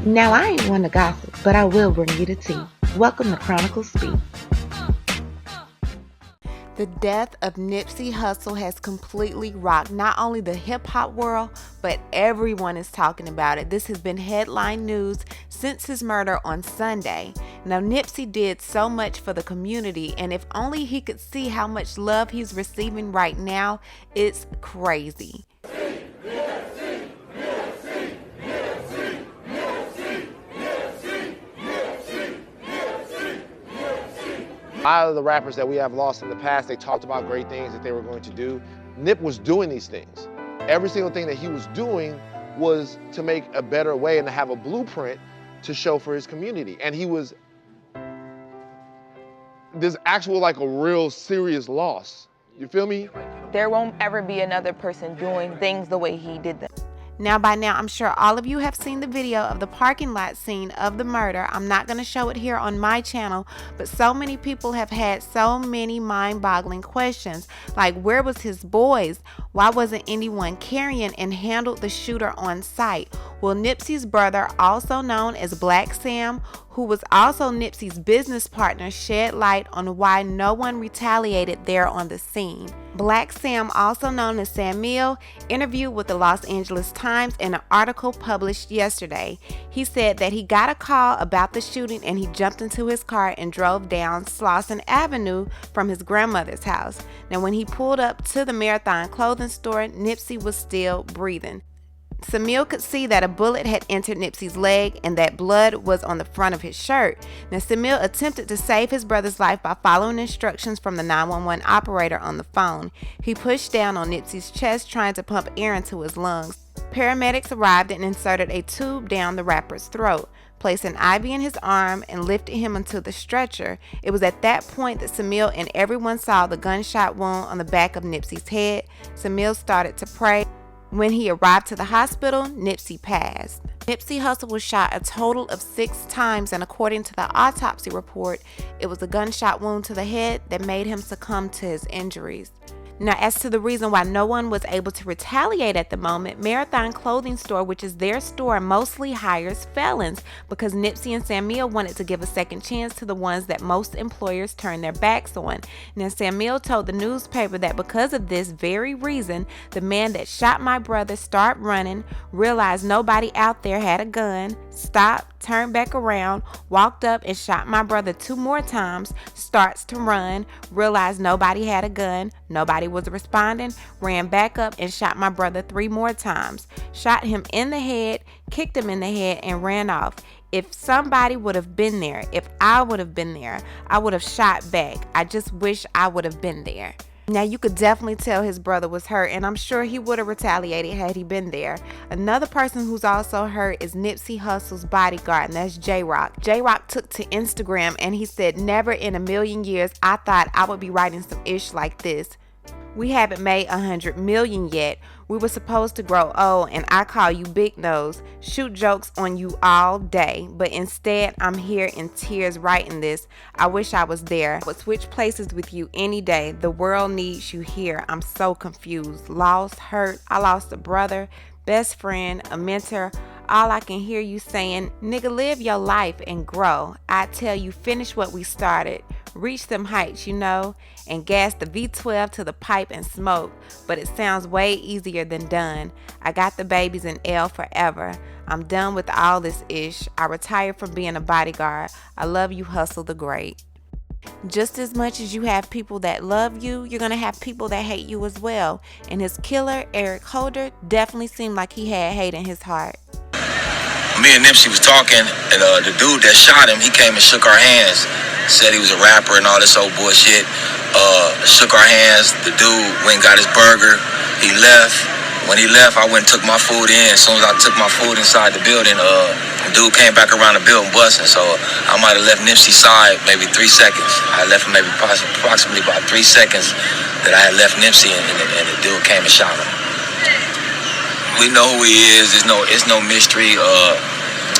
Now, I ain't one to gossip, but I will bring you the tea. Welcome to Chronicle Speak. The death of Nipsey Hussle has completely rocked not only the hip-hop world, but everyone is talking about it. This has been headline news since his murder on Sunday. Now, Nipsey did so much for the community, and if only he could see how much love he's receiving right now, it's crazy. A lot of the rappers that we have lost in the past, they talked about great things that they were going to do. Nip was doing these things. Every single thing that he was doing was to make a better way and to have a blueprint to show for his community. And he was, there's actual like a real serious loss. You feel me? There won't ever be another person doing things the way he did them. Now, by now, I'm sure all of you have seen the video of the parking lot scene of the murder. I'm not going to show it here on my channel, but so many people have had so many mind-boggling questions, like where was his boys? Why wasn't anyone carrying and handled the shooter on site? Well, Nipsey's brother, also known as Blacc Sam, who was also Nipsey's business partner, shed light on why no one retaliated there on the scene. Blacc Sam, also known as Samuel, interviewed with the Los Angeles Times in an article published yesterday. He said that he got a call about the shooting and he jumped into his car and drove down Slauson Avenue from his grandmother's house. Now, when he pulled up to the Marathon clothing store, Nipsey was still breathing. Samuel could see that a bullet had entered Nipsey's leg and that blood was on the front of his shirt. Now, Samuel attempted to save his brother's life by following instructions from the 911 operator on the phone. He pushed down on Nipsey's chest, trying to pump air into his lungs. Paramedics arrived and inserted a tube down the rapper's throat, placed an IV in his arm, and lifted him onto the stretcher. It was at that point that Samuel and everyone saw the gunshot wound on the back of Nipsey's head. Samuel started to pray. When he arrived to the hospital, Nipsey passed. Nipsey Hussle was shot a total of 6 times, and according to the autopsy report, it was a gunshot wound to the head that made him succumb to his injuries. Now, as to the reason why no one was able to retaliate at the moment, Marathon Clothing Store, which is their store, mostly hires felons because Nipsey and Samuel wanted to give a second chance to the ones that most employers turn their backs on. Now, Samuel told the newspaper that because of this very reason, the man that shot my brother started running, realized nobody out there had a gun, stopped, turned back around, walked up and shot my brother 2 more times, starts to run, realized nobody had a gun, nobody was responding, ran back up and shot my brother 3 more times, shot him in the head, kicked him in the head, and ran off. If somebody would have been there, if I would have been there, I would have shot back. I just wish I would have been there. Now, you could definitely tell his brother was hurt, and I'm sure he would have retaliated had he been there. Another person who's also hurt is Nipsey Hussle's bodyguard, and that's J-Rock. J-Rock took to Instagram, and he said, "Never in a million years I thought I would be writing some ish like this. We haven't made 100 million yet. We were supposed to grow old, and I call you Big Nose, shoot jokes on you all day, but instead I'm here in tears writing this. I wish I was there. I would switch places with you any day. The world needs you here. I'm so confused, lost, hurt. I lost a brother, best friend, a mentor. All I can hear you saying, nigga, live your life and grow. I tell you, finish what we started. Reach them heights, you know, and gas the V12 to the pipe and smoke, but it sounds way easier than done. I got the babies in L forever. I'm done with all this ish. I retired from being a bodyguard. I love you, Hussle the Great." Just as much as you have people that love you, you're going to have people that hate you as well. And his killer, Eric Holder, definitely seemed like he had hate in his heart. Me and Nipsey was talking, and the dude that shot him, he came and shook our hands. Said he was a rapper and all this old bullshit. Shook our hands. The dude went and got his burger. He left. When he left, I went and took my food in. As soon as I took my food inside the building, the dude came back around the building busting. So I might have left Nipsey's side maybe 3 seconds. I left him maybe approximately about 3 seconds that I had left Nipsey, and the dude came and shot him. We know who he is. It's no mystery.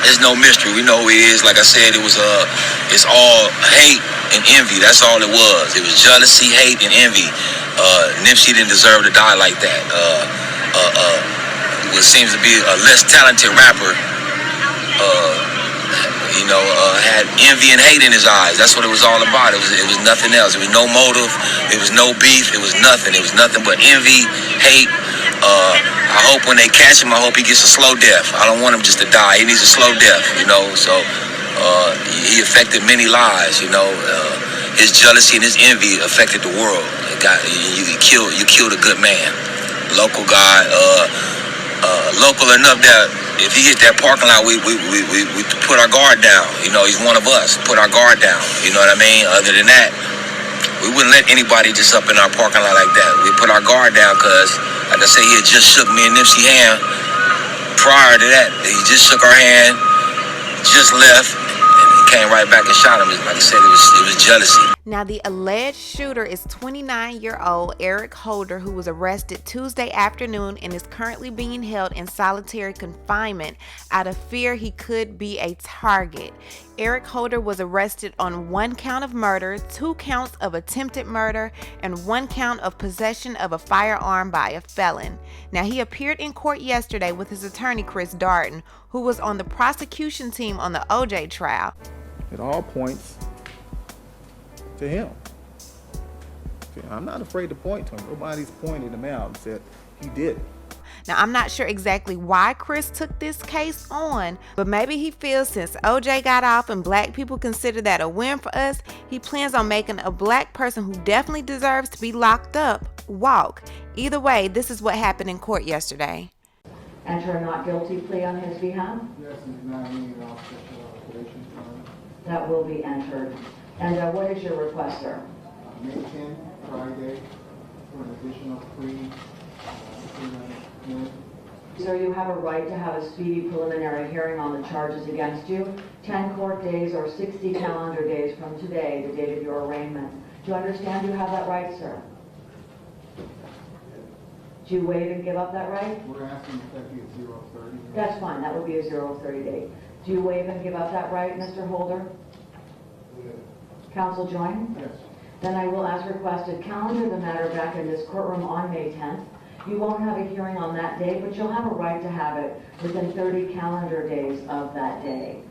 There's no mystery. We know who he is. Like I said, it's all hate and envy. That's all it was. It was jealousy, hate, and envy. Nipsey didn't deserve to die like that. What seems to be a less talented rapper had envy and hate in his eyes. That's what it was all about. It was nothing else. It was no motive. It was no beef. It was nothing. It was nothing but envy, hate. I hope when they catch him, I hope he gets a slow death. I don't want him just to die. He needs a slow death, you know. So he affected many lives, you know. His jealousy and his envy affected the world. You killed a good man. Local guy, local enough that if he hit that parking lot, we put our guard down. You know, he's one of us. Put our guard down. You know what I mean? Other than that, we wouldn't let anybody just up in our parking lot like that. We put our guard down because, like I said, he had just shook me and Nipsey hand. Prior to that, he just shook our hand, just left, and he came right back and shot him. Like I said, it was jealousy. Now, the alleged shooter is 29-year-old Eric Holder, who was arrested Tuesday afternoon and is currently being held in solitary confinement out of fear he could be a target. Eric Holder was arrested on 1 count of murder, 2 counts of attempted murder, and 1 count of possession of a firearm by a felon. Now, he appeared in court yesterday with his attorney, Chris Darden, who was on the prosecution team on the OJ trial. It all points to him. I'm not afraid to point to him. Nobody's pointed him out and said he did it. Now, I'm not sure exactly why Chris took this case on, but maybe he feels since OJ got off and black people consider that a win for us, he plans on making a black person who definitely deserves to be locked up walk. Either way, this is what happened in court yesterday. Enter a not guilty plea on his behalf? Yes, he's not any probation. That will be entered. And what is your request, sir? May 10th, Friday, for an additional plea. Sir, you have a right to have a speedy preliminary hearing on the charges against you. 10 court days or 60 calendar days from today, the date of your arraignment. Do you understand you have that right, sir? Do you waive and give up that right? We're asking if that be a 030. That's fine. That would be a 030 date. Do you waive and give up that right, Mr. Holder? Yes. Counsel join? Yes. Then I will, as requested, calendar the matter back in this courtroom on May 10th. You won't have a hearing on that day, but you'll have a right to have it within 30 calendar days of that day.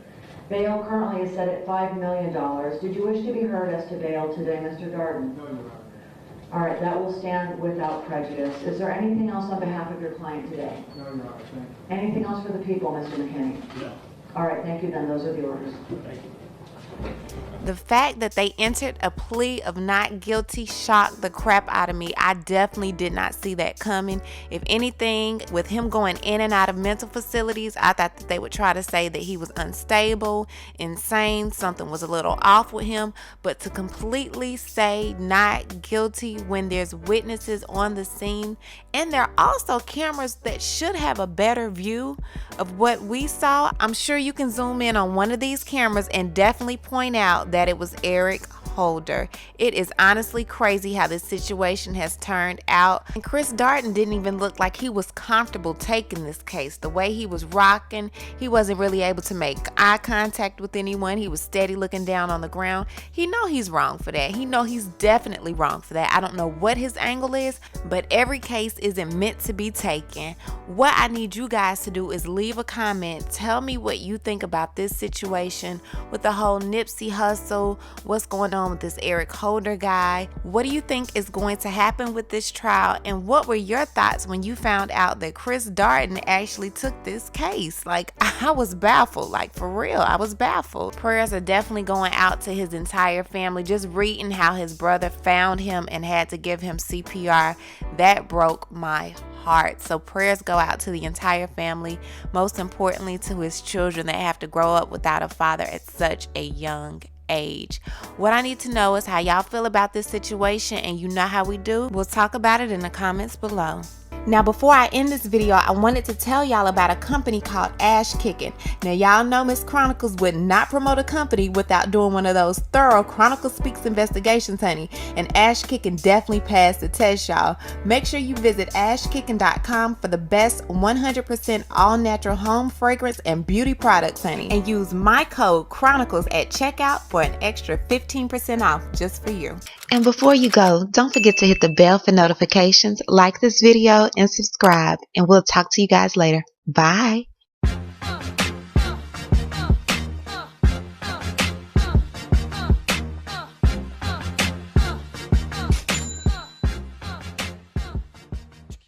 Bail currently is set at $5 million. Did you wish to be heard as to bail today, Mr. Darden? No, Your Honor. All right, that will stand without prejudice. Is there anything else on behalf of your client today? No, Your Honor. Thank you. Anything else for the people, Mr. McKinney? Yeah. All right, thank you then. Those are the orders. Thank you. The fact that they entered a plea of not guilty shocked the crap out of me. I definitely did not see that coming. If anything, with him going in and out of mental facilities, I thought that they would try to say that he was unstable, insane, something was a little off with him. But to completely say not guilty when there's witnesses on the scene, and there are also cameras that should have a better view of what we saw. I'm sure you can zoom in on one of these cameras and definitely point out that it was Eric Holder. It is honestly crazy how this situation has turned out. And Chris Darden didn't even look like he was comfortable taking this case. The way he was rocking, he wasn't really able to make eye contact with anyone. He was steady looking down on the ground. He know he's wrong for that. He know he's definitely wrong for that. I don't know what his angle is, but every case isn't meant to be taken. What I need you guys to do is leave a comment. Tell me what you think about this situation with the whole Nipsey Hussle. What's going on with this Eric Holder guy? What do you think is going to happen with this trial? And what were your thoughts when you found out that Chris Darden actually took this case? Like, I was baffled. Like, for real, I was baffled. Prayers are definitely going out to his entire family. Just reading how his brother found him and had to give him CPR, that broke my heart. So prayers go out to the entire family, most importantly to his children that have to grow up without a father at such a young age. What I need to know is how y'all feel about this situation, and you know how we do. We'll talk about it in the comments below. Now, before I end this video, I wanted to tell y'all about a company called Ash Kicking. Now, y'all know Miss Chronicles would not promote a company without doing one of those thorough Chronicle Speaks investigations, honey. And Ash Kicking definitely passed the test, y'all. Make sure you visit ashkicking.com for the best 100% all-natural home fragrance and beauty products, honey. And use my code Chronicles at checkout for an extra 15% off just for you. And before you go, don't forget to hit the bell for notifications, like this video, and subscribe. And we'll talk to you guys later. Bye.